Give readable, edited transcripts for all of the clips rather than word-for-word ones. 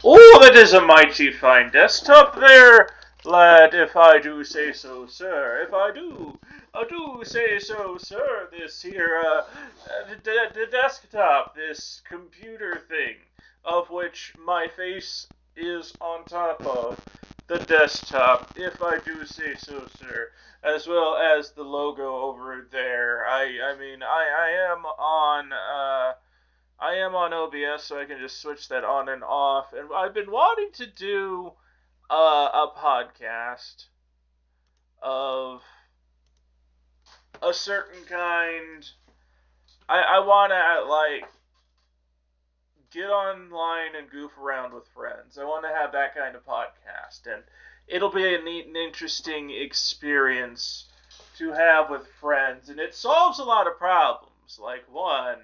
Oh, that is a mighty fine desktop there, lad, if I do say so, sir. If I do say so, sir. This here, the desktop, this computer thing, of which my face is on top of the desktop, if I do say so, sir, as well as the logo over there. I am on OBS, so I can just switch that on and off. And I've been wanting to do a podcast of a certain kind. I want to, like, get online and goof around with friends. I want to have that kind of podcast. And it'll be a neat and interesting experience to have with friends. And it solves a lot of problems. Like, one,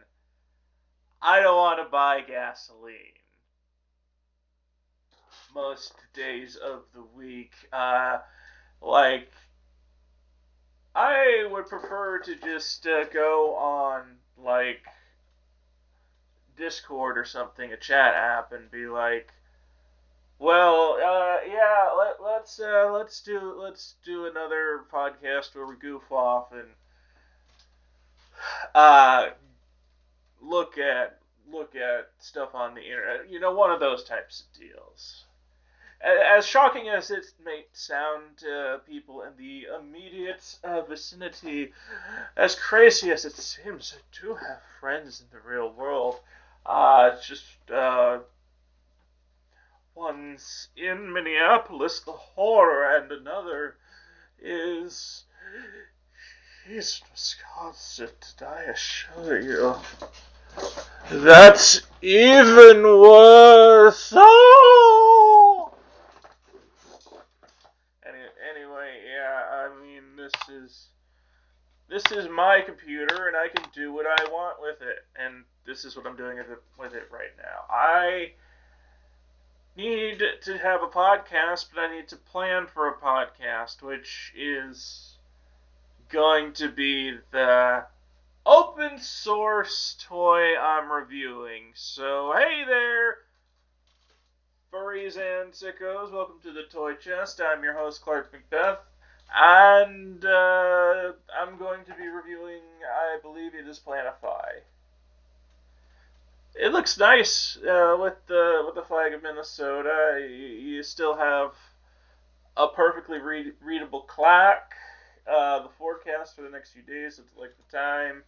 I don't want to buy gasoline most days of the week. Like, I would prefer to just go on, like, Discord or something, a chat app, and be like, well, yeah, let's do another podcast where we goof off and uh, look at stuff on the internet. You know, one of those types of deals. As shocking as it may sound to people in the immediate vicinity, as crazy as it seems, I do have friends in the real world. Just one's in Minneapolis, the horror, and another is East Wisconsin, I assure you. That's even worse. Oh! Anyway, yeah, I mean, this is my computer, and I can do what I want with it, and this is what I'm doing with it right now. I need to have a podcast, but I need to plan for a podcast, which is going to be the open source toy I'm reviewing. So, hey there, furries and sickos. Welcome to the Toy Chest. I'm your host, Clark Macbeth. And I'm going to be reviewing, I believe it is Planify. It looks nice with the flag of Minnesota. You still have a perfectly readable clack. The forecast for the next few days, it's like the time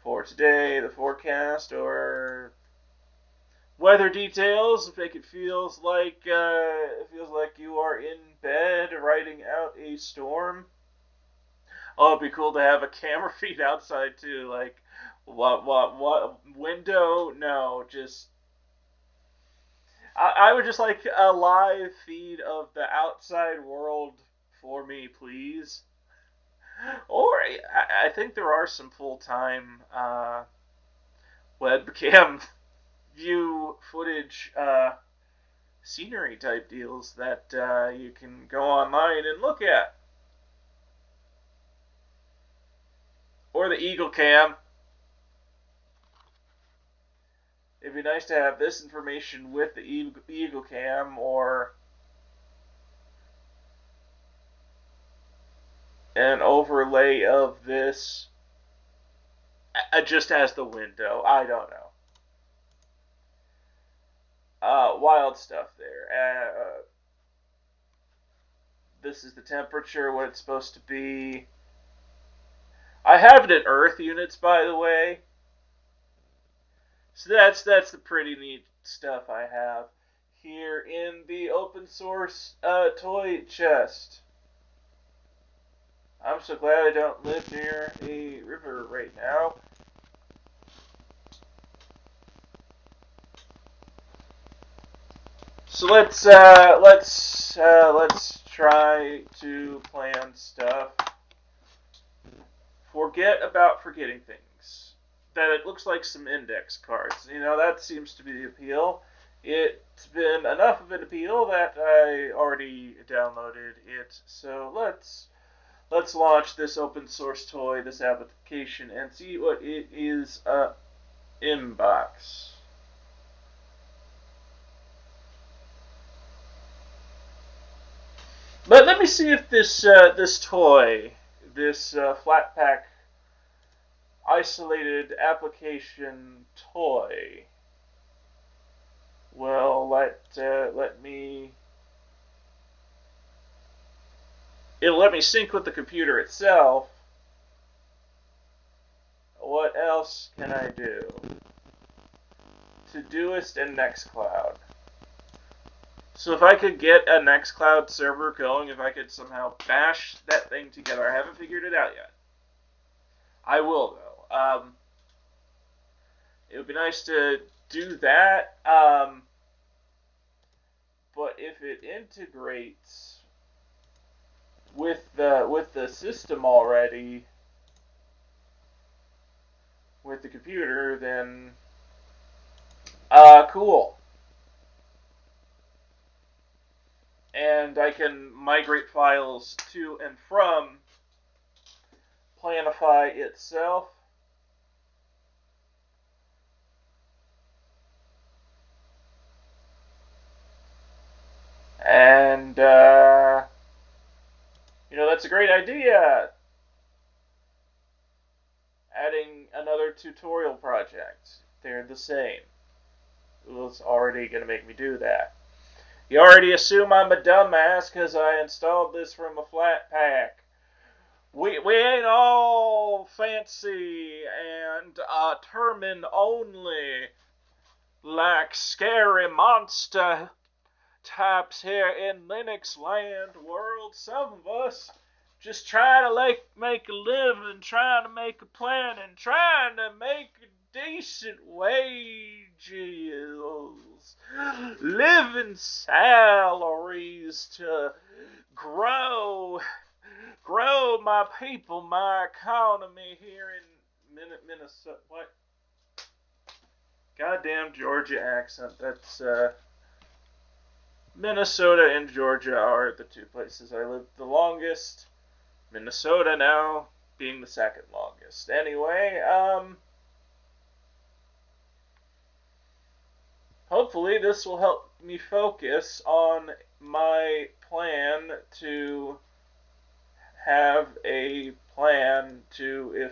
for today, the forecast, or weather details. Make it feels like you are in bed writing out a storm. Oh, it'd be cool to have a camera feed outside too. Like, what window? No, just I would just like a live feed of the outside world for me, please. Or I think there are some full-time webcam view footage scenery type deals that you can go online and look at. Or the Eagle Cam. It'd be nice to have this information with the Eagle Cam, or an overlay of this just as the window. I don't know. Wild stuff there. This is the temperature, what it's supposed to be. I have it in Earth units, by the way. So that's the pretty neat stuff I have here in the open source toy chest. I'm so glad I don't live near a river right now. So let's try to plan stuff. Forget about forgetting things. That it looks like some index cards. You know, that seems to be the appeal. It's been enough of an appeal that I already downloaded it. So let's launch this open source toy, this application, and see what it is inbox. But let me see if this toy, this flat pack isolated application toy, will let me. It'll let me sync with the computer itself. What else can I do? Todoist and Nextcloud. So if I could get a Nextcloud server going, if I could somehow bash that thing together, I haven't figured it out yet. I will though. It would be nice to do that. But if it integrates with the system already, with the computer, then cool. And I can migrate files to and from Planify itself. And, that's a great idea. Adding another tutorial project. They're the same. It's already going to make me do that. You already assume I'm a dumbass because I installed this from a flat pack. We ain't all fancy and termin only like scary monster types here in Linux land world. Some of us just trying to make a living, trying to make a plan, and trying to make decent wages, living salaries to grow my people, my economy here in Minnesota. What? Goddamn Georgia accent. That's Minnesota and Georgia are the two places I lived the longest. Minnesota now being the second longest. Anyway, hopefully this will help me focus on my plan to have a plan to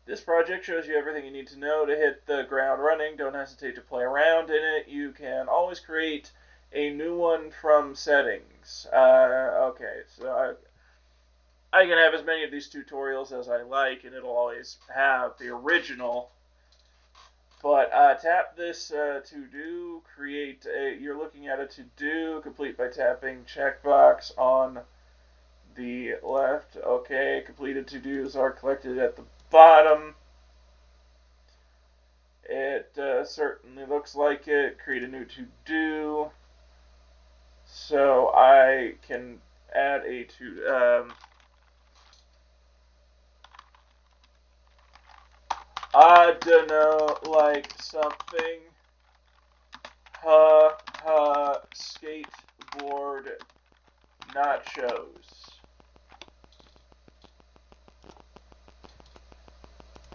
this project shows you everything you need to know to hit the ground running. Don't hesitate to play around in it. You can always create a new one from settings. Okay, so I can have as many of these tutorials as I like, and it'll always have the original. But tap this to-do, you're looking at a to-do, complete by tapping checkbox on the left. Okay, completed to-dos are collected at the bottom. It certainly looks like it. Create a new to-do. So I can add a I don't know, like something. Skateboard nachos.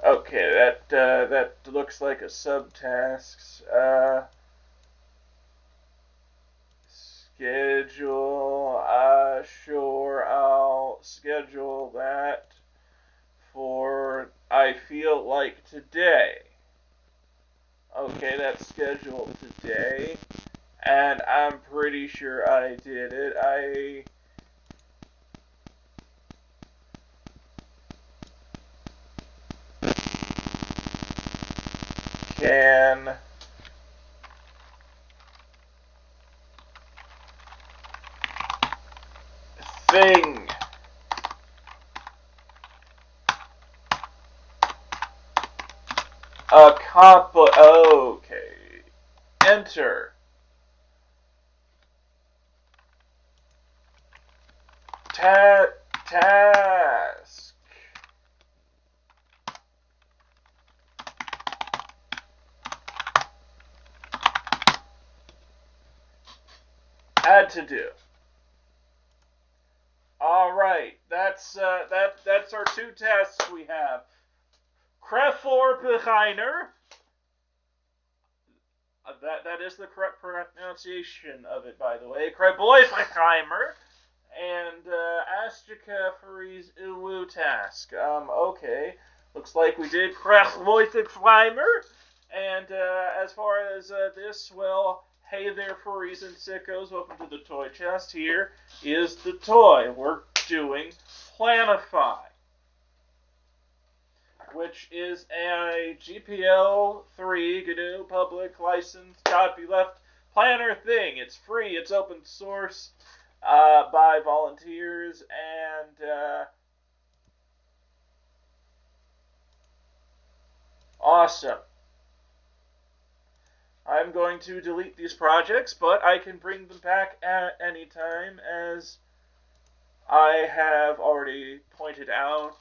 Okay, that looks like a subtasks. Schedule. Sure, I'll schedule that for I feel like today. Okay, that's scheduled today, and I'm pretty sure I did it. I can thing okay. Enter. Task. Add to do. All right, that's our two tasks we have. Krefforbereiner. That is the correct pronunciation of it, by the way. Kreiboifheimer and Astica Furi's Uwu task. Okay. Looks like we did Kreiboifheimer. And as far as this, well, hey there, furries and sickos. Welcome to the toy chest. Here is the toy. We're doing Planify, which is a GPL3 GNU public license copyleft planner thing. It's free. It's open source by volunteers, and awesome. I'm going to delete these projects, but I can bring them back at any time, as I have already pointed out.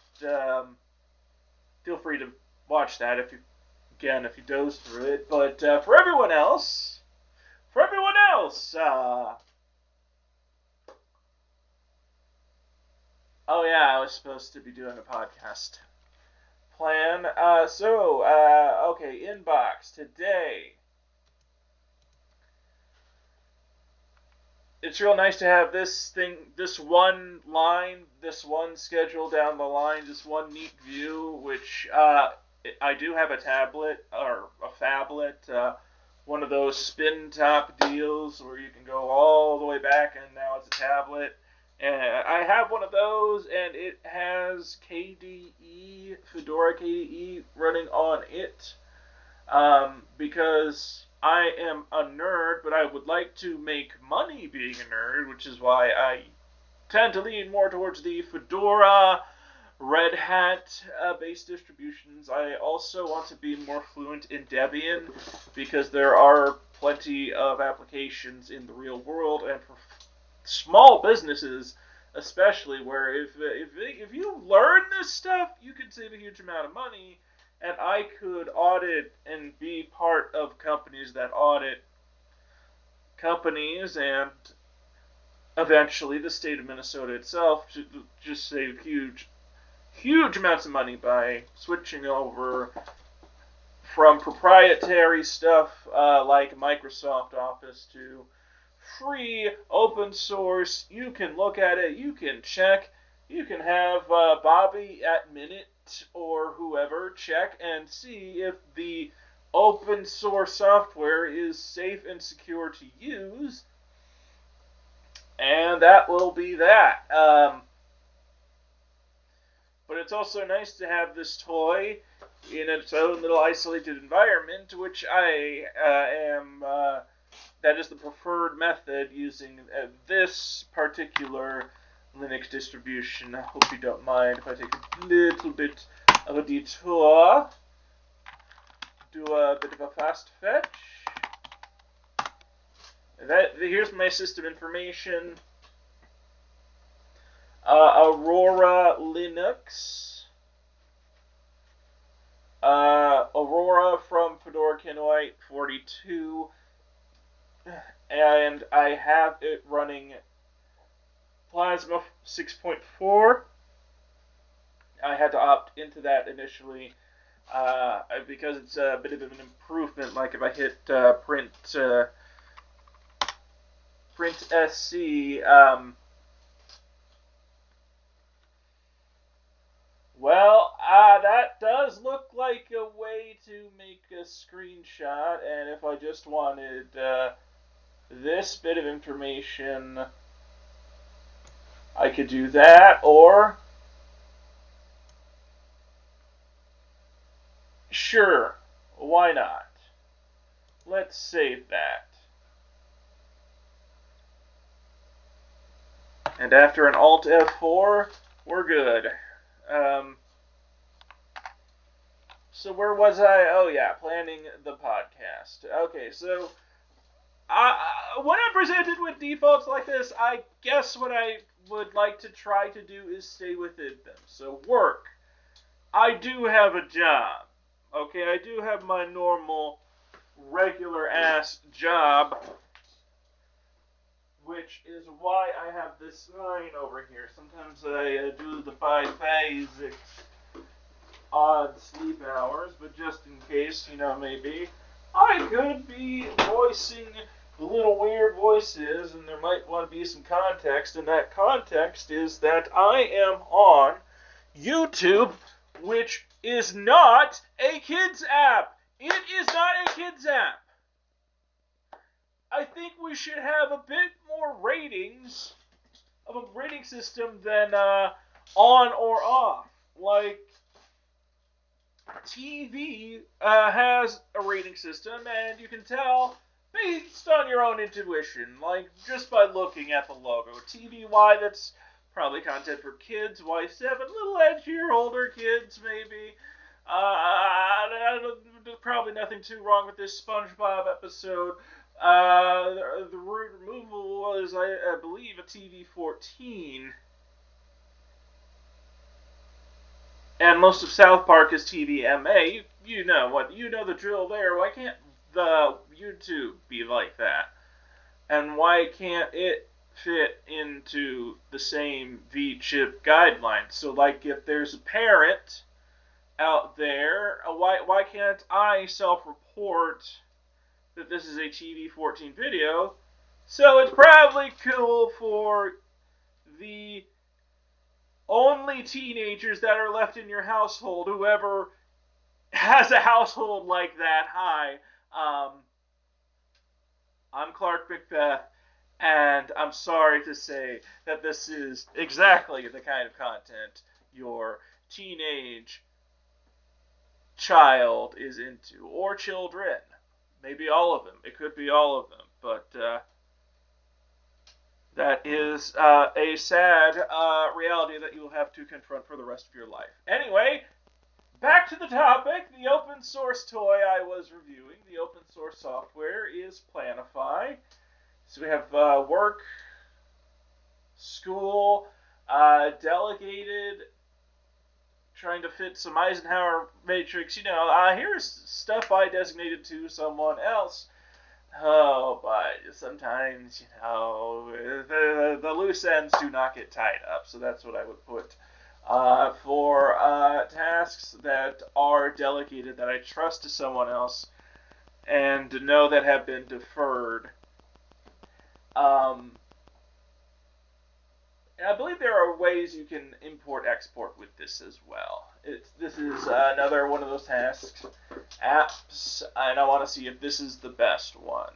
Feel free to watch that if you doze through it. But for everyone else, oh yeah, I was supposed to be doing a podcast plan. Okay, inbox today. It's real nice to have this one line, this one schedule down the line, this one neat view, which I do have a tablet, or a phablet, one of those spin top deals where you can go all the way back and now it's a tablet. And I have one of those, and it has KDE, Fedora KDE running on it, because I am a nerd, but I would like to make money being a nerd, which is why I tend to lean more towards the Fedora, Red Hat based distributions. I also want to be more fluent in Debian, because there are plenty of applications in the real world, and for small businesses especially, where if you learn this stuff, you can save a huge amount of money. And I could audit and be part of companies that audit companies, and eventually the state of Minnesota itself to just save huge amounts of money by switching over from proprietary stuff like Microsoft Office to free open source. You can look at it, you can check, you can have Bobby at Minute or whoever check and see if the open source software is safe and secure to use, and that will be that. But it's also nice to have this toy in its own little isolated environment, which I am, that is the preferred method, using this particular Linux distribution. I hope you don't mind if I take a little bit of a detour, do a bit of a fast fetch. Here's my system information. Aurora Linux, Aurora from Fedora Kinoite 42, and I have it running Plasma 6.4. I had to opt into that initially because it's a bit of an improvement. Like if I hit print SC, that does look like a way to make a screenshot, and if I just wanted this bit of information, I could do that, or sure, why not? Let's save that. And after an Alt F4, we're good. So where was I? Oh yeah, planning the podcast. Okay, so when I'm presented with defaults like this, I guess what I would like to try to do is stay within them. So work. I do have a job. Okay, I do have my normal, regular-ass job, which is why I have this sign over here. Sometimes I do the biphasic odd sleep hours, but just in case, maybe I could be voicing little weird voices, and there might want to be some context, and that context is that I am on YouTube, which is not a kids app. It is not a kids app. I think we should have a bit more ratings of a rating system than on or off. Like, TV has a rating system, and you can tell based on your own intuition, like just by looking at the logo. TVY, that's probably content for kids. Y7, little edgier, older kids, maybe. Probably nothing too wrong with this SpongeBob episode. The root removal was, I believe, a TV 14. And most of South Park is TVMA. You know what? You know the drill there. Why can't the YouTube be like that? And why can't it fit into the same V-chip guidelines? So, like, if there's a parent out there, why can't I self-report that this is a TV-14 video? So it's probably cool for the only teenagers that are left in your household, whoever has a household like that. Hi, I'm Clark Macbeth, and I'm sorry to say that this is exactly the kind of content your teenage child is into, or children. Maybe all of them. It could be all of them, but that is a sad reality that you will have to confront for the rest of your life. Anyway, back to the topic. The open source toy I was reviewing, the open source software, is Planify. So we have work, school, delegated, trying to fit some Eisenhower matrix. Here's stuff I designated to someone else. Oh, but sometimes, the loose ends do not get tied up, so that's what I would put for tasks that are delegated, that I trust to someone else, and know that have been deferred. And I believe there are ways you can import-export with this as well. This is another one of those tasks, apps, and I want to see if this is the best one.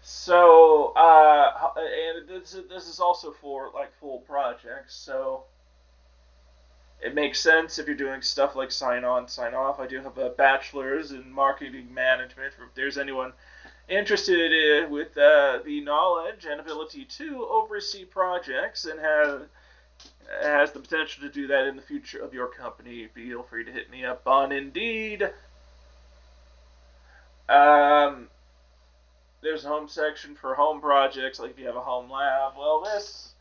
So, and this is also for like full projects, so it makes sense if you're doing stuff like sign on, sign off. I do have a bachelor's in marketing management. If there's anyone interested with the knowledge and ability to oversee projects and has the potential to do that in the future of your company, feel free to hit me up on Indeed. There's a home section for home projects, like if you have a home lab. Well, this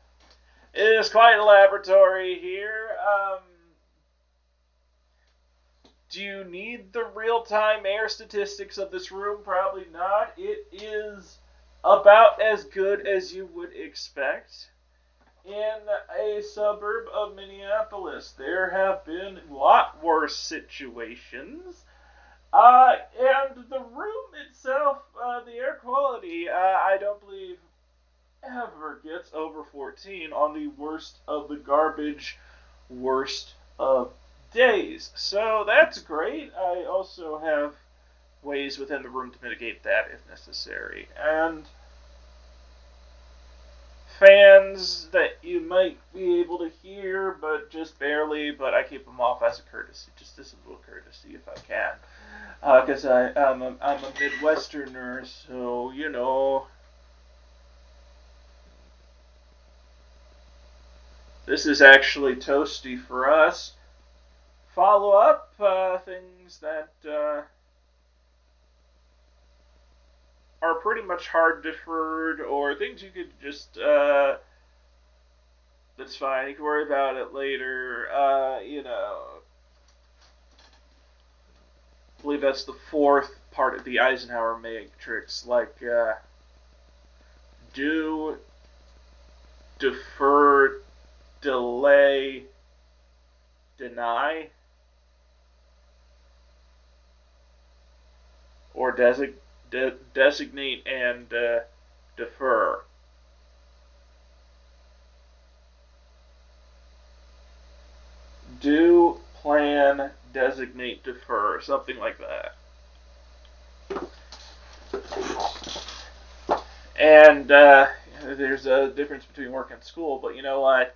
is quite a laboratory here. Do you need the real-time air statistics of this room? Probably not. It is about as good as you would expect in a suburb of Minneapolis. There have been a lot worse situations. And the room itself, the air quality, I don't believe ever gets over 14 on the worst of the garbage, worst of days. So that's great. I also have ways within the room to mitigate that if necessary. And fans that you might be able to hear, but just barely, but I keep them off as a courtesy, just as a little courtesy if I can. Because I'm a Midwesterner, so, this is actually toasty for us. Follow up, things that are pretty much hard deferred, or things you could just, that's fine, you can worry about it later, I believe that's the fourth part of the Eisenhower matrix, like, do, defer, delay, deny. or designate and defer. Do, plan, designate, defer, something like that. And there's a difference between work and school, but you know what?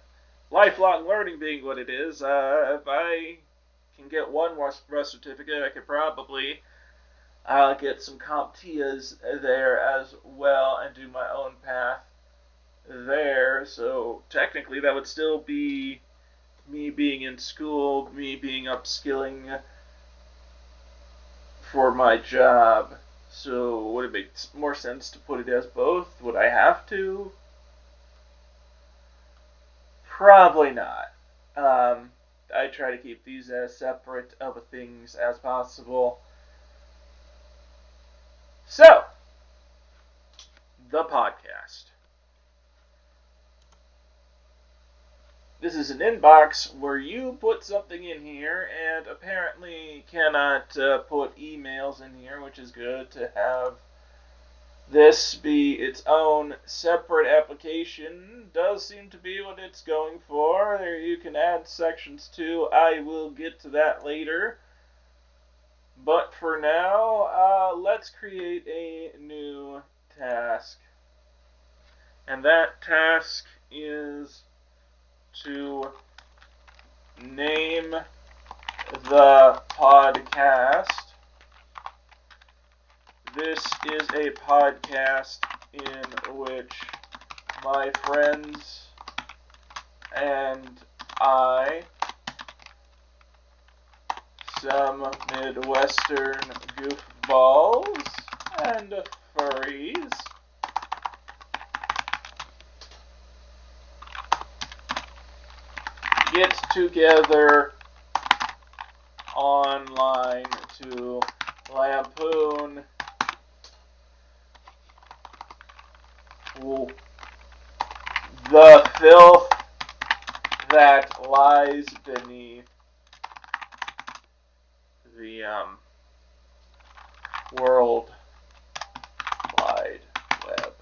Lifelong learning being what it is, if I can get one Rust certificate, I could probably get some CompTIAs there as well and do my own path there. So technically, that would still be me being in school, me being upskilling for my job. So would it make more sense to put it as both? Would I have to? Probably not. I try to keep these as separate of things as possible. So, the podcast. This is an inbox where you put something in here and apparently cannot put emails in here, which is good to have this be its own separate application. Does seem to be what it's going for. There you can add sections to. I will get to that later. But for now, let's create a new task. And that task is to name the podcast. This is a podcast in which my friends and I, some Midwestern goofballs and furries, get together online to lampoon the filth that lies beneath the World Wide Web.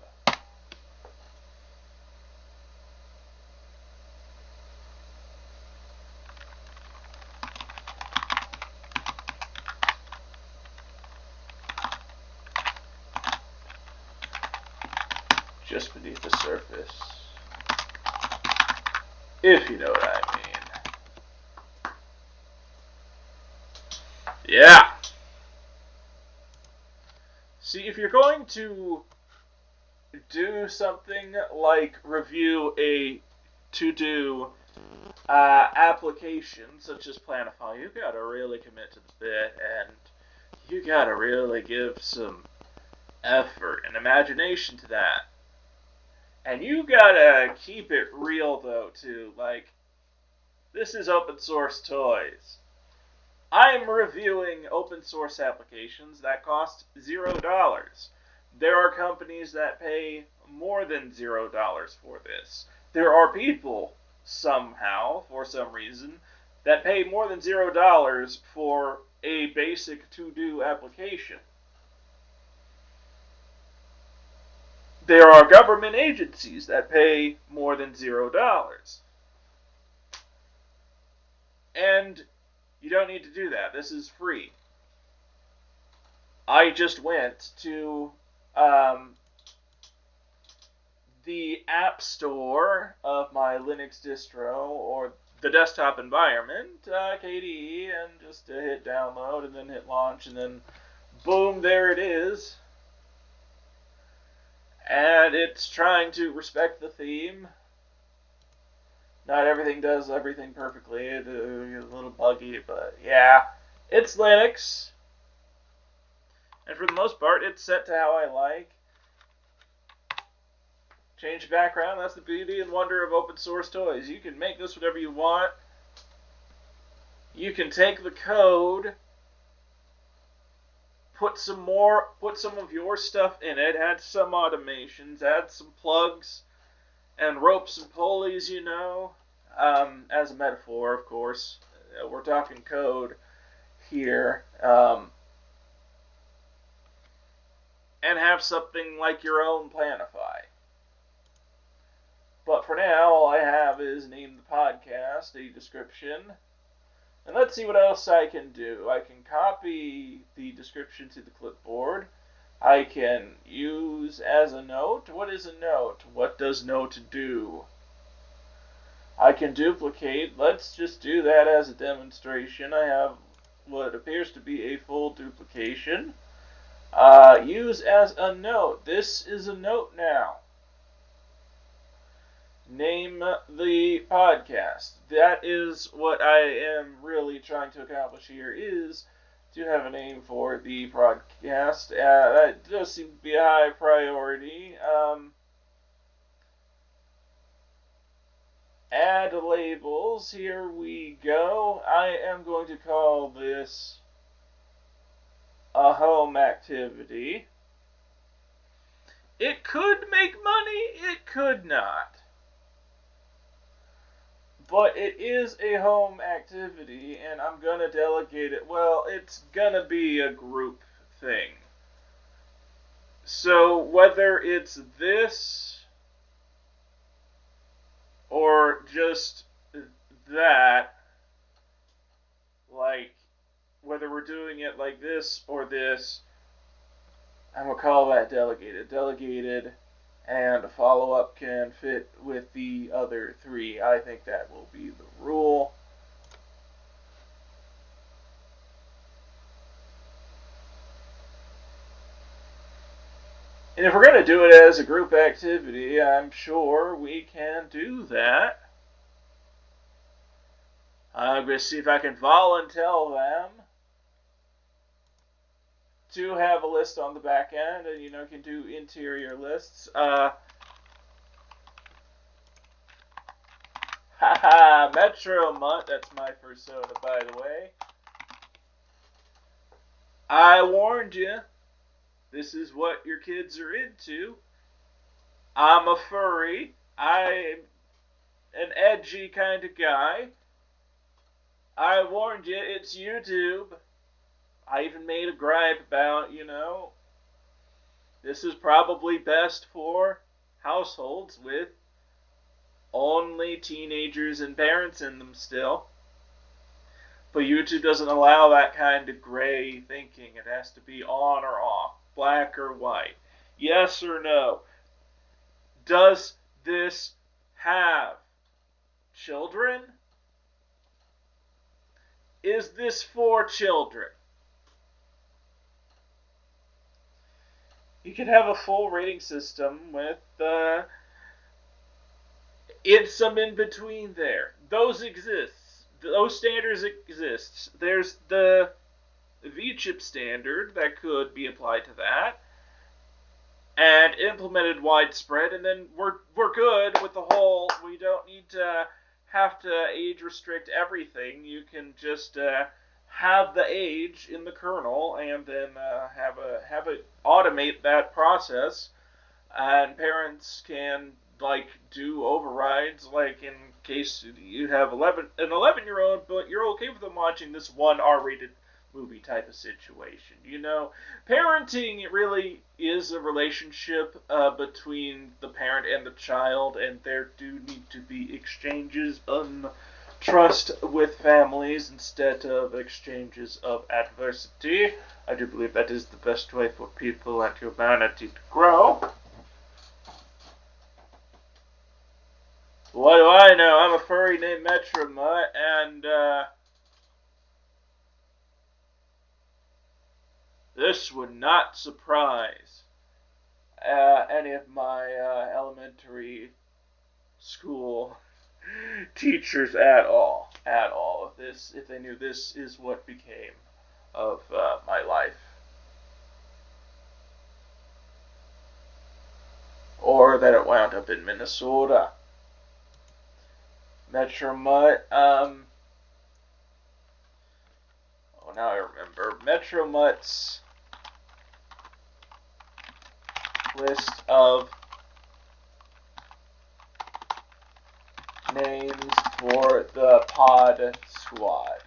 Just beneath the surface, if you know what I mean. Yeah. See, if you're going to do something like review a to-do application such as Planify, you gotta really commit to the bit, and you gotta really give some effort and imagination to that. And you gotta keep it real, though, too. Like, this is open source toys. I'm reviewing open source applications that cost $0. There are companies that pay more than $0 for this. There are people, somehow, for some reason, that pay more than $0 for a basic to-do application. There are government agencies that pay more than $0. And you don't need to do that. This is free. I just went to the App Store of my Linux distro, or the desktop environment, KDE, and just hit download, and then hit launch, and then boom, there it is. And it's trying to respect the theme. Not everything does everything perfectly. It's a little buggy, but yeah. It's Linux. And for the most part, it's set to how I like. Change the background. That's the beauty and wonder of open source toys. You can make this whatever you want. You can take the code, put some of your stuff in it, add some automations, add some plugs, and ropes and pulleys, you know, as a metaphor, of course. We're talking code here. and have something like your own Planify. But for now, all I have is name the podcast, a description, and let's see what else I can do. I can copy the description to the clipboard. I can use as a note. What is a note? What does note do? I can duplicate. Let's just do that as a demonstration. I have what appears to be a full duplication. Use as a note. This is a note now. Name the podcast. That is what I am really trying to accomplish here, is to have a name for the podcast. That does seem to be a high priority. Add labels. Here we go. I am going to call this a home activity. It could make money, it could not. But it is a home activity, and I'm going to delegate it. Well, it's going to be a group thing. So whether it's this or just that, like whether we're doing it like this or this, I'm going to call that delegated. Delegated, and a follow-up can fit with the other three. I think that will be the rule. And if we're going to do it as a group activity, I'm sure we can do that. I'm going to see if I can volunteer them to have a list on the back end, and can do interior lists. Haha, Metro Mutt, that's my persona, by the way. I warned you, this is what your kids are into. I'm a furry. I'm an edgy kind of guy. I warned you, it's YouTube. I even made a gripe about, this is probably best for households with only teenagers and parents in them still. But YouTube doesn't allow that kind of gray thinking. It has to be on or off, black or white, yes or no. Does this have children? Is this for children? You could have a full rating system with it's some in between there. Those exist. Those standards exist. There's the VCHIP standard that could be applied to that and implemented widespread, and then we're good with the whole. We don't need to have to age restrict everything. You can just have the age in the kernel, and then have it automate that process, and parents can do overrides, in case you have an 11-year-old, but you're okay with them watching this one R-rated movie type of situation. Parenting really is a relationship between the parent and the child, and there do need to be exchanges of trust with families instead of exchanges of adversity. I do believe that is the best way for people and humanity to grow. What do I know? I'm a furry named Metro Mutt, and this would not surprise any of my elementary school teachers at all. If they knew this is what became of my life, or that it wound up in Minnesota. Metro Mutt. Now I remember. Metro Mutt's list of names for the Pod Squad.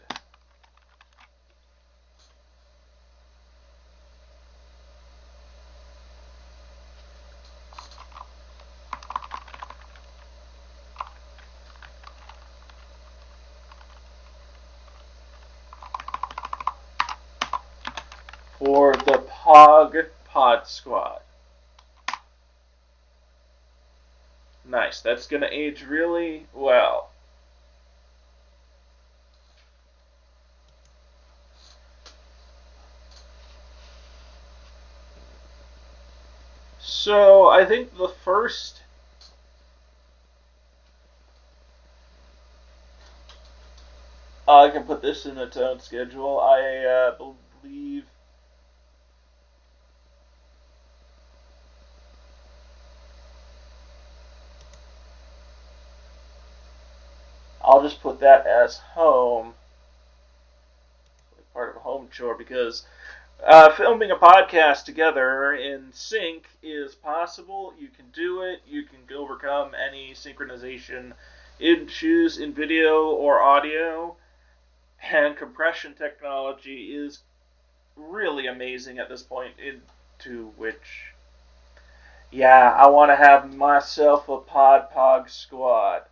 for the Pod Squad. Nice. That's going to age really well. So I think the first I can put this in its own schedule. I believe I'll just put that as home, part of a home chore, because filming a podcast together in sync is possible. You can do it. You can overcome any synchronization issues in video or audio. And compression technology is really amazing at this point, into which, yeah, I want to have myself a Pod squad.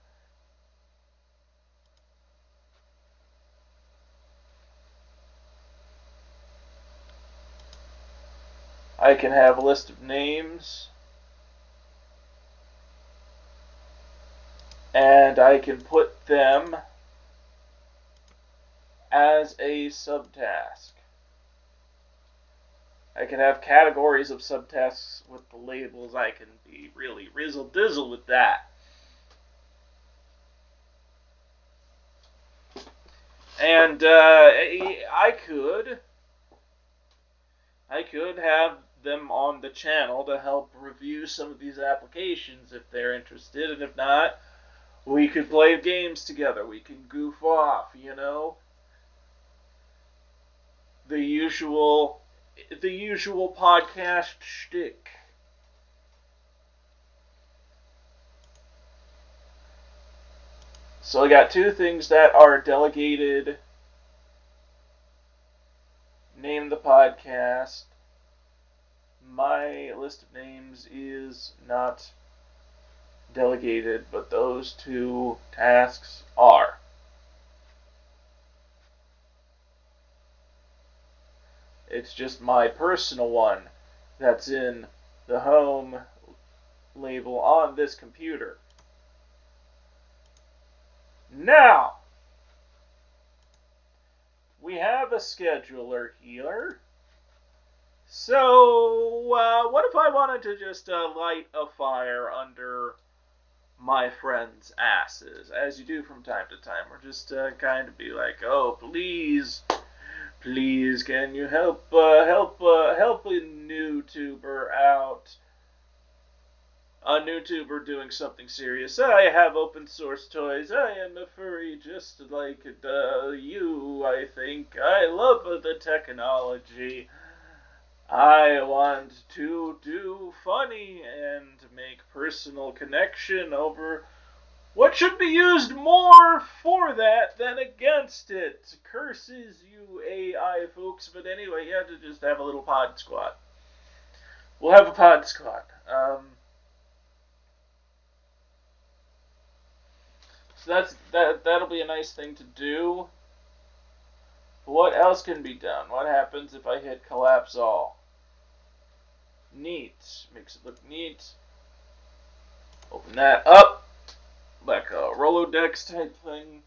I can have a list of names, and I can put them as a subtask. I can have categories of subtasks with the labels. I can be really rizzle-dizzle with that. And I could have them on the channel to help review some of these applications if they're interested, and if not, we could play games together. We can goof off, you know, the usual podcast shtick. So I got two things that are delegated. Name the podcast. My list of names is not delegated, but those two tasks are. It's just my personal one that's in the home label on this computer. Now, we have a scheduler here. So, what if I wanted to just light a fire under my friends' asses, as you do from time to time, or just kind of be like, oh, please, can you help a new tuber out? A new tuber doing something serious. I have open source toys. I am a furry just like you, I think. I love the technology. I want to do funny and make personal connection over what should be used more for that than against it. Curses you AI folks, but anyway, you have to just have a little pod squad. We'll have a pod squad. So that'll be a nice thing to do. What else can be done? What happens if I hit collapse all? Neat. Makes it look neat. Open that up. Like a Rolodex type thing.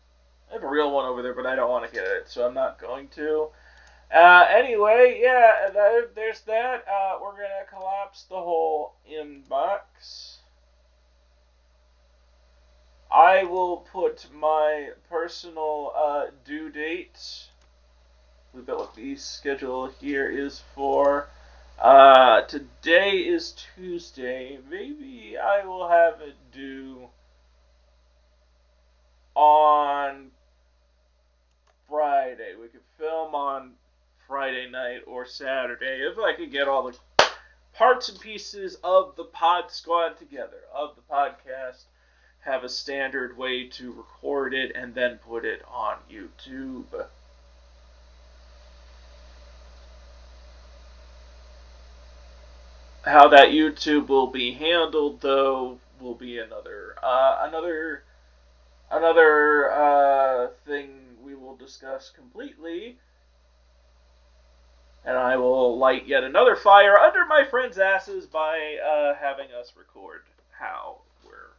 I have a real one over there, but I don't want to get it, so I'm not going to. Anyway, yeah, there's that. We're going to collapse the whole inbox. I will put my personal due date. We've got what the schedule here is for. Today is Tuesday. Maybe I will have it due on Friday. We could film on Friday night or Saturday if I could get all the parts and pieces of the Pod Squad together, of the podcast, have a standard way to record it and then put it on YouTube. How that YouTube will be handled, though, will be another thing we will discuss completely And I will light yet another fire under my friends' asses by having us record how we're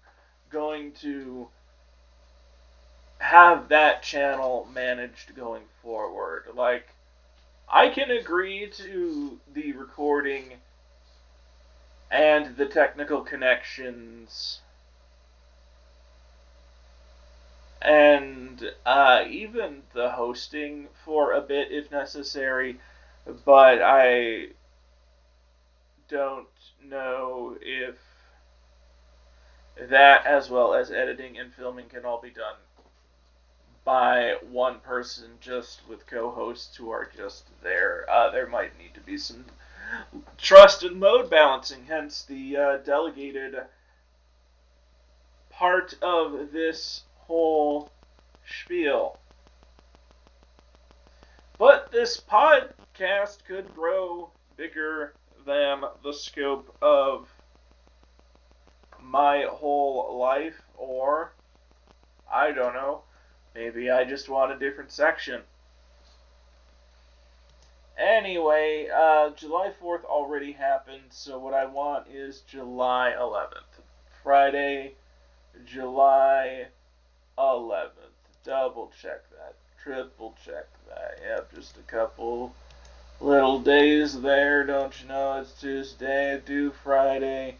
going to have that channel managed going forward. Like, I can agree to the recording and the technical connections and even the hosting for a bit if necessary, but I don't know if that, as well as editing and filming, can all be done by one person just with co-hosts who are just there. There might need to be some trust and load balancing, hence the delegated part of this whole spiel. But this podcast could grow bigger than the scope of my whole life, or I don't know, maybe I just want a different section. Anyway, July 4th already happened, so what I want is July 11th. Friday, July 11th. Double check that. Triple check that. Yep, just a couple little days there. Don't you know it's Tuesday, due Friday.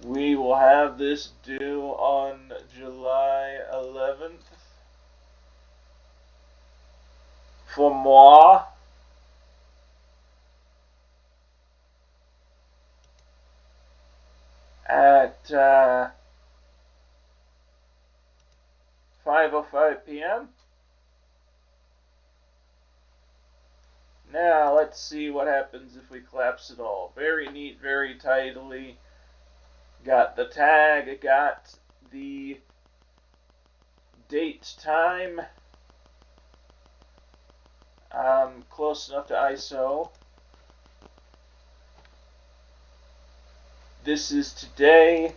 We will have this due on July 11th. For moi. At 5:05 p.m. Now, let's see what happens if we collapse it all. Very neat, very tidily. Got the tag, got the date, time. Close enough to ISO. This is today.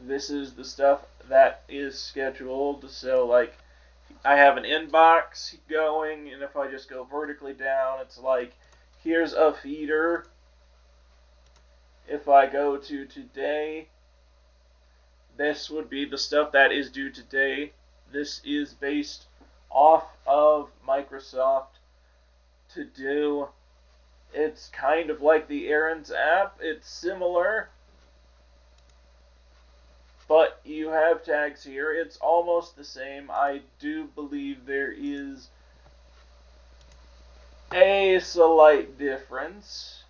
This is the stuff that is scheduled. So, like, I have an inbox going, and if I just go vertically down, it's like, here's a feeder. If I go to today, this would be the stuff that is due today. This is based off of Microsoft To Do. It's kind of like the Errands app. It's similar, but you have tags here. It's almost the same. I do believe there is a slight difference.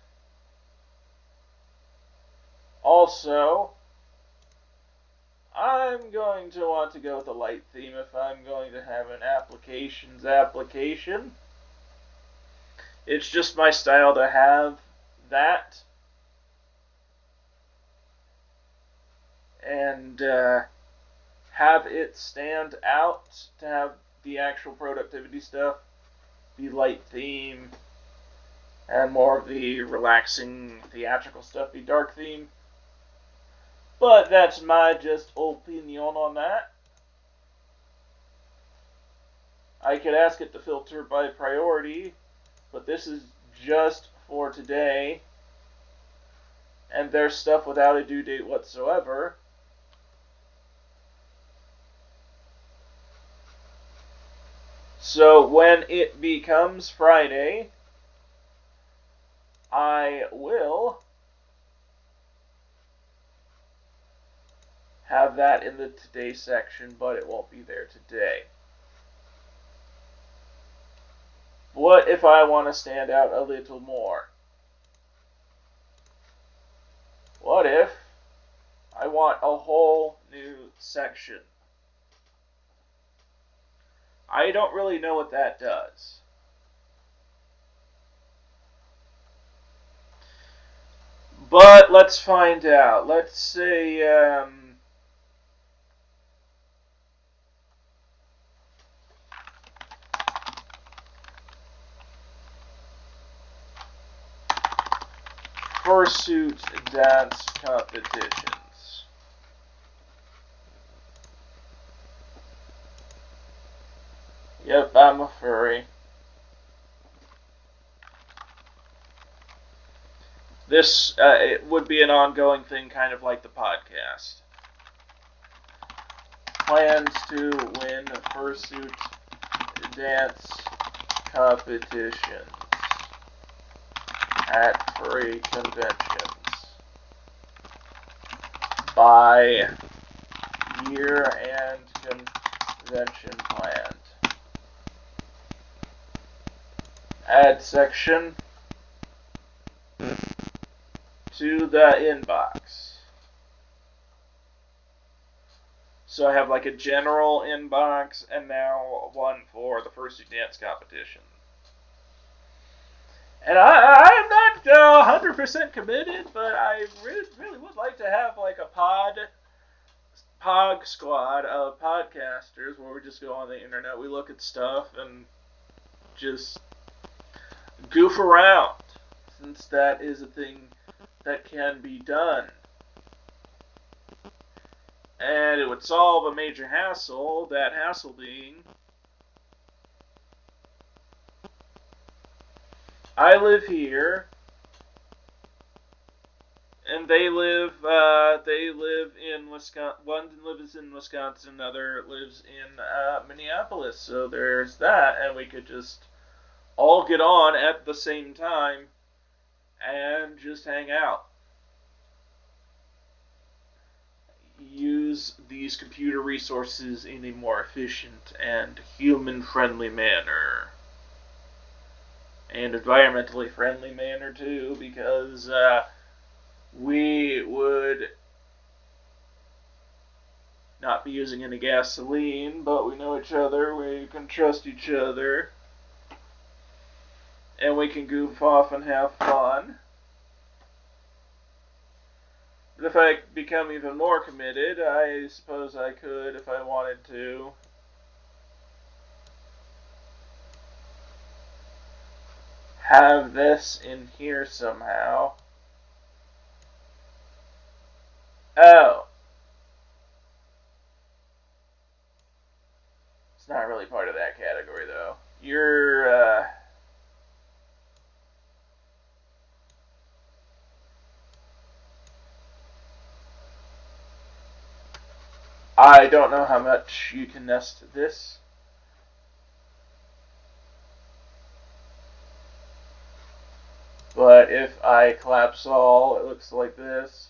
Also, I'm going to want to go with a light theme if I'm going to have an applications application. It's just my style to have that. And have it stand out, to have the actual productivity stuff be light theme, and more of the relaxing theatrical stuff be dark theme. But that's my just opinion on that. I could ask it to filter by priority, but this is just for today, and there's stuff without a due date whatsoever. So when it becomes Friday, I will have that in the today section, but it won't be there today. What if I want to stand out a little more? What if I want a whole new section? I don't really know what that does. But let's find out. Let's say, fursuit dance competitions. Yep, I'm a furry. This it would be an ongoing thing, kind of like the podcast. Plans to win fursuit dance competitions at free conventions by year and convention planned. Add section to the inbox. So I have like a general inbox and now one for the fursuit dance competition. And I'm not 100% committed, but I really would like to have like a pog squad of podcasters where we just go on the internet, we look at stuff and just goof around, since that is a thing that can be done. And it would solve a major hassle, that hassle being I live here and they live in Wisconsin. One lives in Wisconsin, another lives in Minneapolis. So there's that, and we could just all get on at the same time and just hang out. Use these computer resources in a more efficient and human-friendly manner. And environmentally friendly manner, too, because we would not be using any gasoline, but we know each other, we can trust each other, and we can goof off and have fun. But if I become even more committed, I suppose I could, if I wanted to, have this in here somehow. Oh. It's not really part of that category, though. I don't know how much you can nest this. But if I collapse all, it looks like this.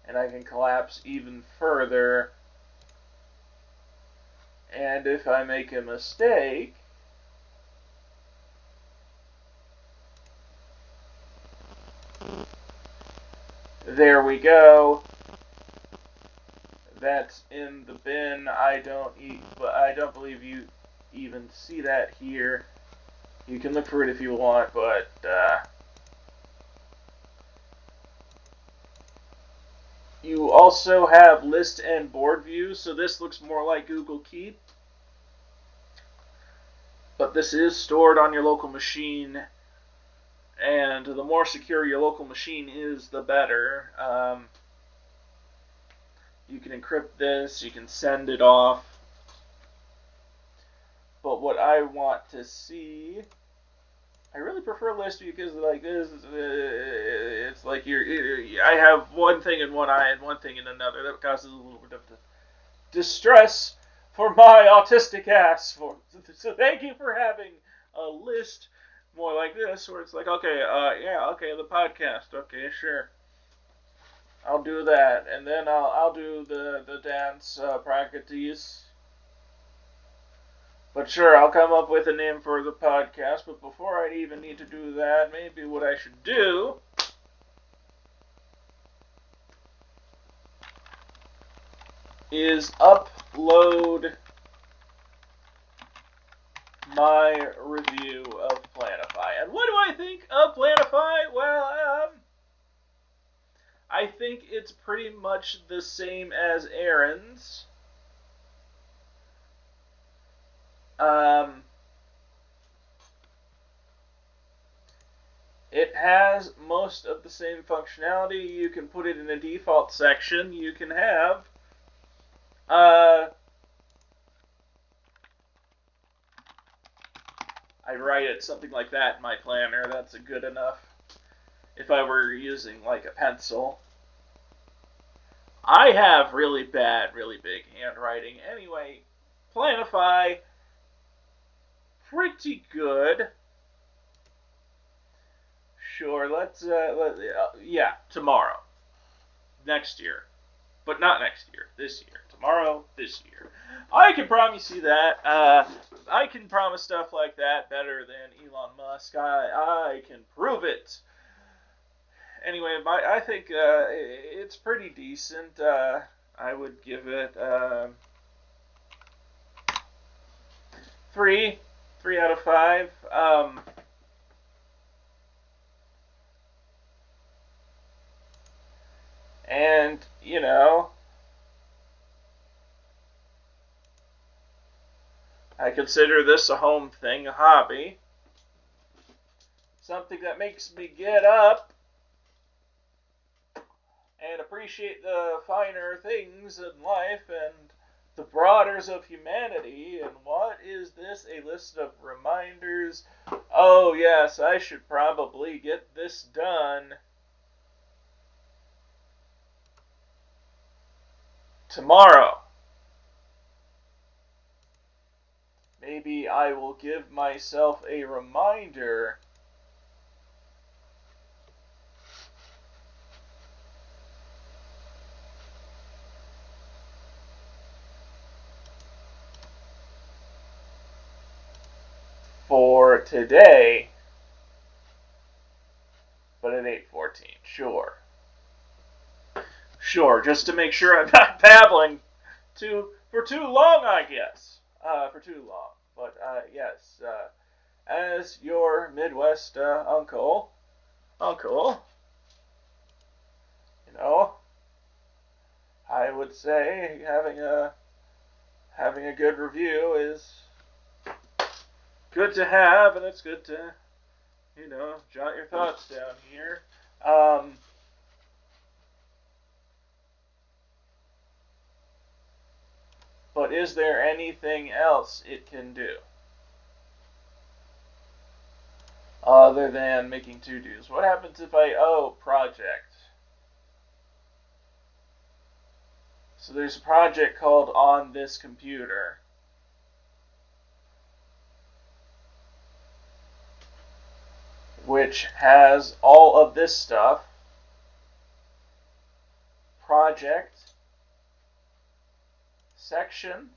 And I can collapse even further. And if I make a mistake, there we go. That's in the bin. I don't believe you even see that here. You can look for it if you want, but you also have list and board views, so this looks more like Google Keep. But this is stored on your local machine, and the more secure your local machine is, the better. You can encrypt this, you can send it off. But what I want to see, I really prefer list because like this, it's like I have one thing in one eye and one thing in another. That causes a little bit of distress for my autistic ass. So thank you for having a list more like this, where it's like, okay, the podcast, okay, sure, I'll do that, and then I'll do the dance practice. But sure, I'll come up with a name for the podcast. But before I even need to do that, maybe what I should do is upload my review of Planify. And what do I think of Planify? Well, I think it's pretty much the same as Aaron's. It has most of the same functionality. You can put it in a default section. You can have I write it something like that in my planner. That's a good enough if I were using like a pencil. I have really bad, really big handwriting. Anyway, Planify, pretty good. Sure, yeah, tomorrow. Next year. But not next year, this year. Tomorrow, this year. I can promise you that. I can promise stuff like that better than Elon Musk. I can prove it. Anyway, I think it's pretty decent. I would give it 3 out of 5. And I consider this a home thing, a hobby, something that makes me get up and appreciate the finer things in life and the broaders of humanity. And what is this? A list of reminders. Oh, yes, I should probably get this done tomorrow. Maybe I will give myself a reminder for today, but at 8:14. Sure, just to make sure I'm not babbling for too long, I guess. For too long. But yes, as your Midwest uncle, you know, I would say having a good review is good to have, and it's good to jot your thoughts down here. But is there anything else it can do other than making to-dos? What happens if I project? So there's a project called On This Computer, which has all of this stuff. Project, section,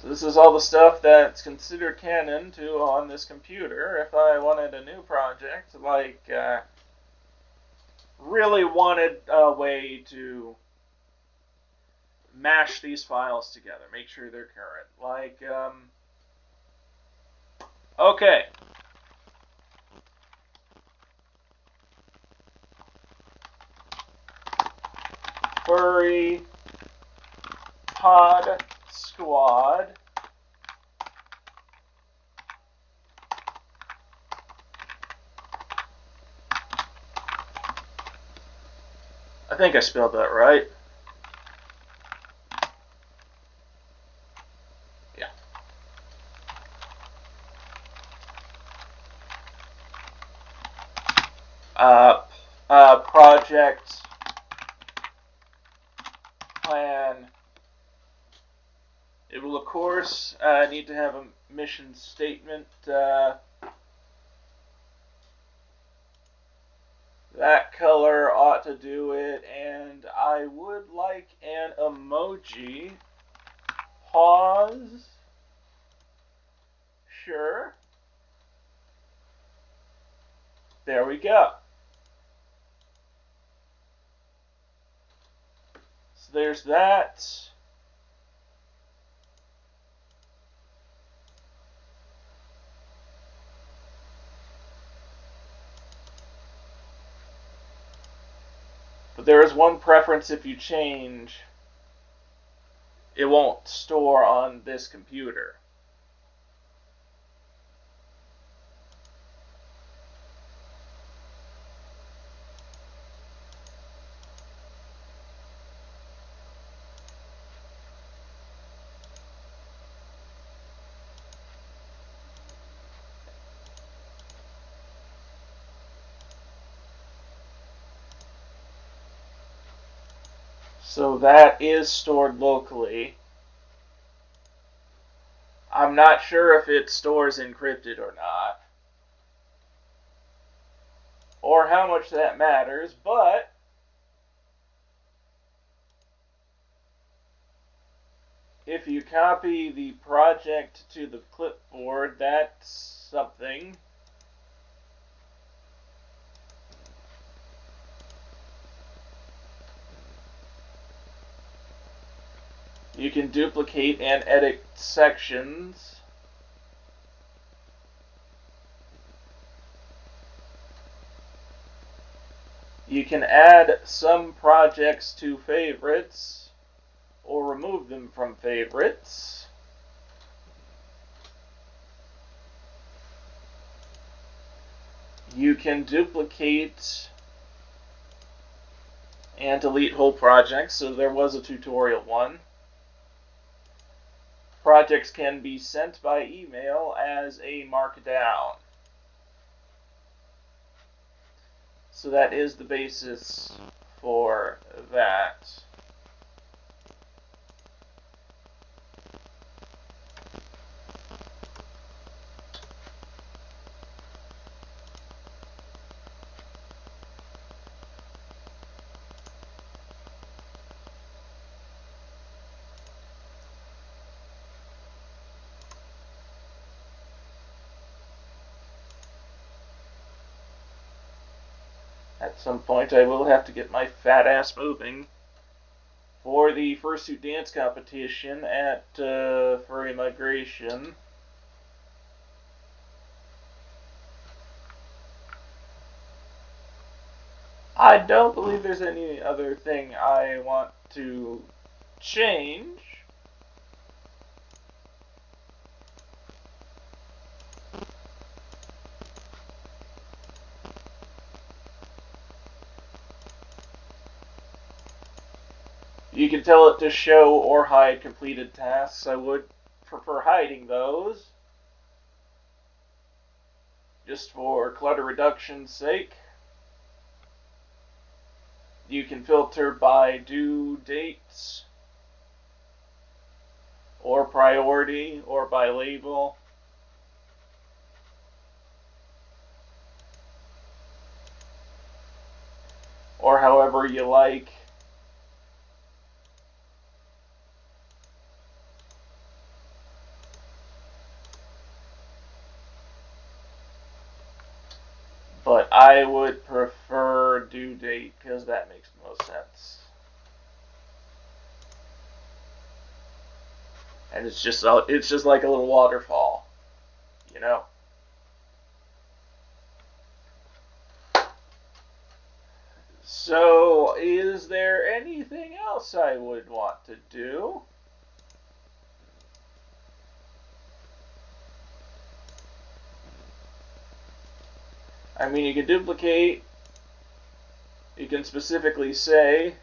so this is all the stuff that's considered canon to On This Computer. If I wanted a new project, like really wanted a way to mash these files together, make sure they're current, like okay, Furry Pod Squad I think I spelled that right. Yeah. Project plan. It will, of course, need to have a mission statement. That color ought to do it, and I would like an emoji. Pause. Sure. There we go. So there's that. But there is one preference: if you change, it won't store on this computer. So that is stored locally. I'm not sure if it stores encrypted or not, or how much that matters, but if you copy the project to the clipboard, that's something. You can duplicate and edit sections. You can add some projects to favorites or remove them from favorites. You can duplicate and delete whole projects, so there was a tutorial one. Projects can be sent by email as a markdown. So that is the basis for that. At some point I will have to get my fat ass moving for the fursuit dance competition at Furry Migration. I don't believe there's any other thing I want to change. You can tell it to show or hide completed tasks. I would prefer hiding those, just for clutter reduction's sake. You can filter by due dates, or priority, or by label. Or however you like. But I would prefer due date because that makes the most sense. And it's just like a little waterfall, you know. So, is there anything else I would want to do? I mean, you can duplicate. You can specifically say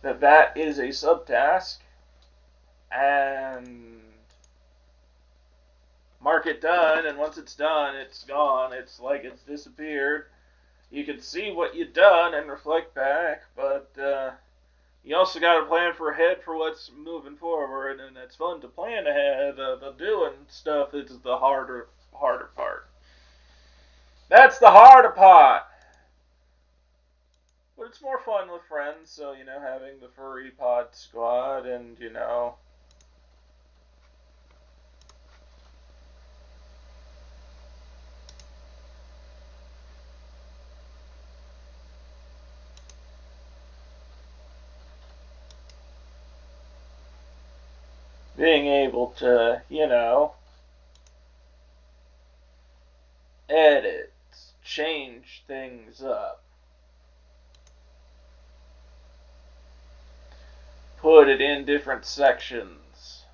that that is a subtask and mark it done, and once it's done, it's gone. It's like it's disappeared. You can see what you've done and reflect back, but you also got to plan ahead for what's moving forward, and it's fun to plan ahead. The doing stuff is the harder part. That's the harder part. But it's more fun with friends, so, having the furry pod squad and, being able to, edit, change things up, put it in different sections.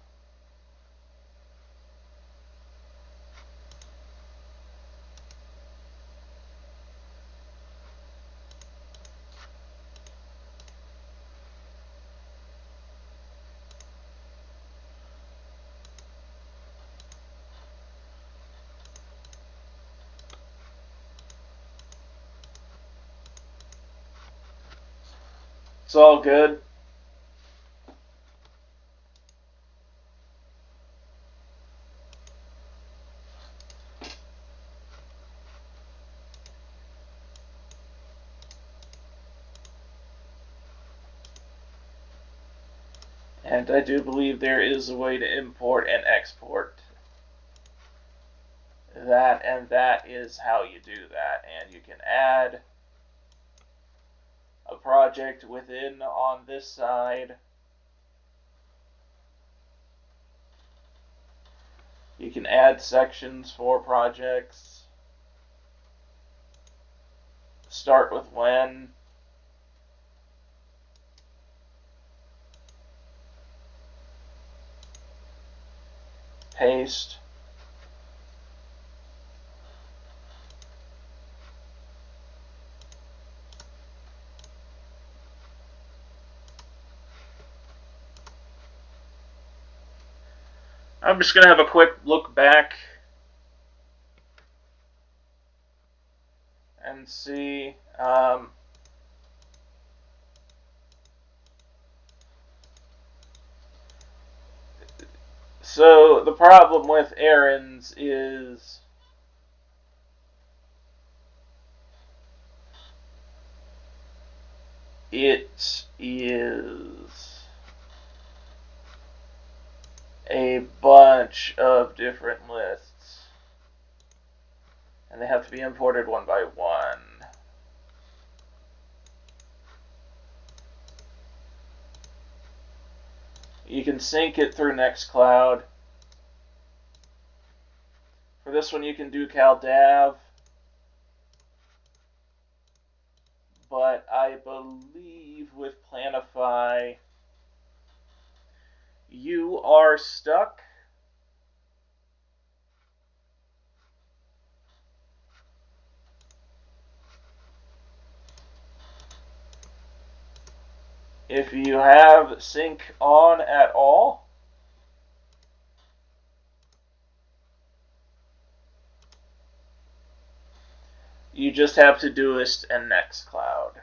It's all good. And I do believe there is a way to import and export that, and that is how you do that. And you can add a project within on this side. You can add sections for projects. Start with when. Paste. I'm just going to have a quick look back and see. So the problem with errands is it is a bunch of different lists, and they have to be imported one by one. You can sync it through Nextcloud. For this one, you can do CalDAV, but I believe with Planify, you are stuck. If you have sync on at all, you just have Todoist and Nextcloud.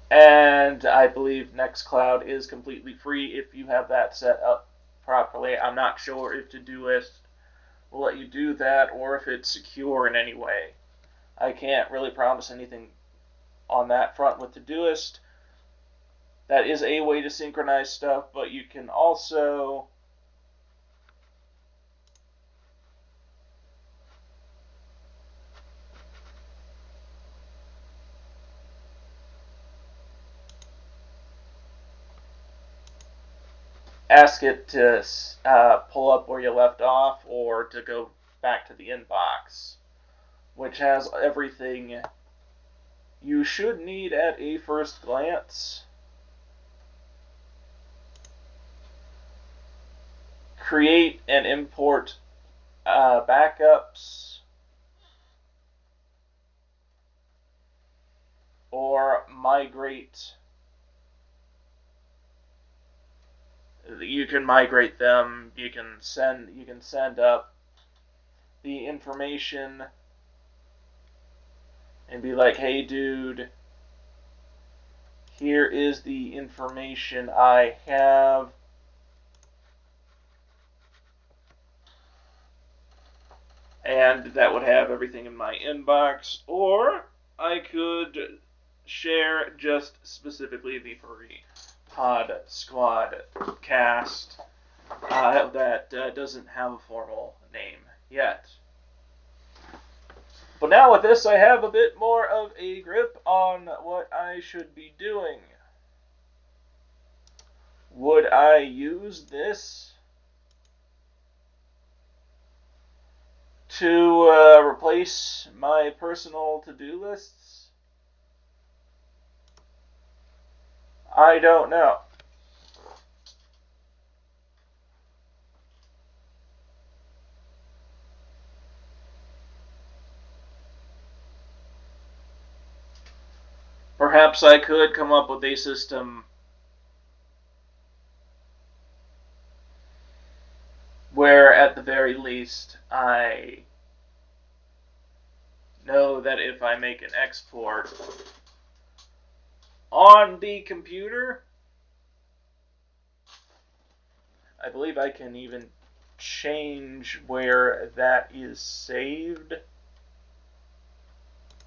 And I believe Nextcloud is completely free if you have that set up properly. I'm not sure if Todoist will let you do that or if it's secure in any way. I can't really promise anything on that front with Todoist. That is a way to synchronize stuff, but you can also ask it to pull up where you left off or to go back to the inbox, which has everything you should need at a first glance. Create and import backups, or migrate. You can migrate them. You can send up the information and be like, hey dude, here is the information I have. And that would have everything in my inbox. Or I could share just specifically the furry Pod Squad cast that doesn't have a formal name yet. But now with this, I have a bit more of a grip on what I should be doing. Would I use this to replace my personal to-do lists? I don't know. Perhaps I could come up with a system where, at the very least, I know that if I make an export on the computer, I believe I can even change where that is saved.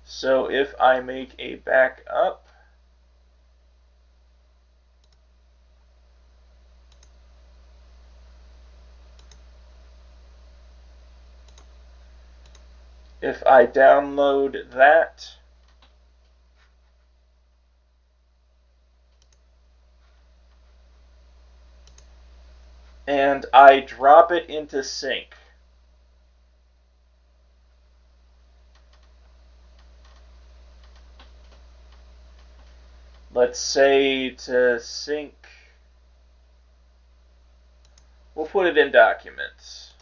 So if I make a backup, if I download that, and I drop it into sync, let's say to sync, we'll put it in documents.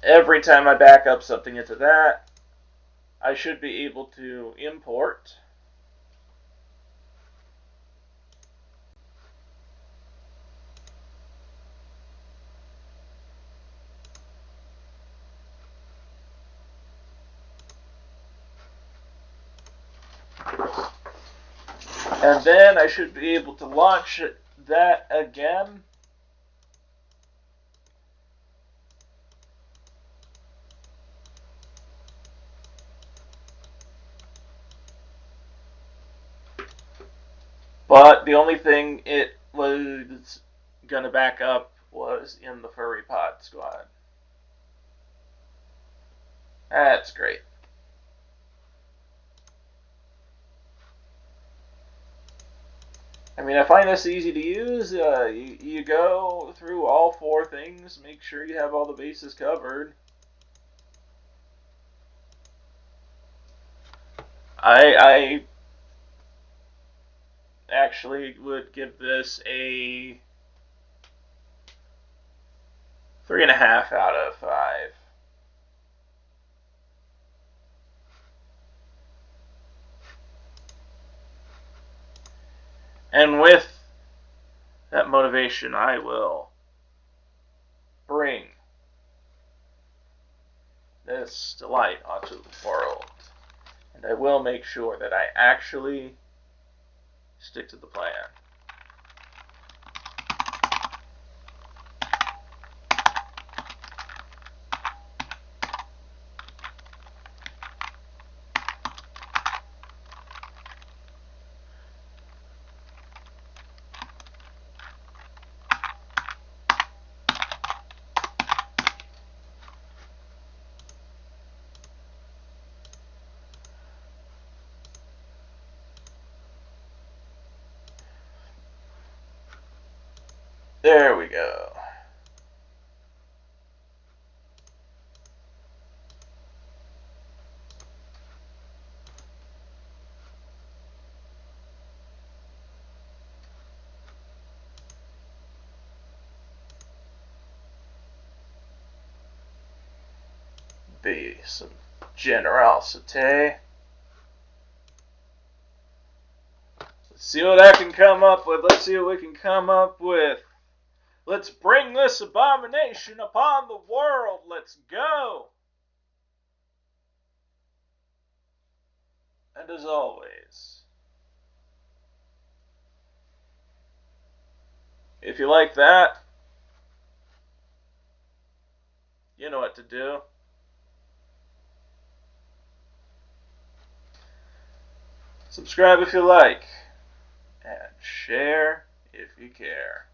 Every time I back up something into that, I should be able to import. And then I should be able to launch that again. But the only thing it was going to back up was in the Furry Pod Squad. That's great. I mean, I find this easy to use. You go through all four things, make sure you have all the bases covered. I actually would give this a 3.5 out of 5. And with that motivation, I will bring this delight onto the world. And I will make sure that I actually stick to the plan. There we go. Be some generosity. Let's see what I can come up with. Let's see what we can come up with. Let's bring this abomination upon the world. Let's go. And as always, if you like that, you know what to do. Subscribe if you like, and share if you care.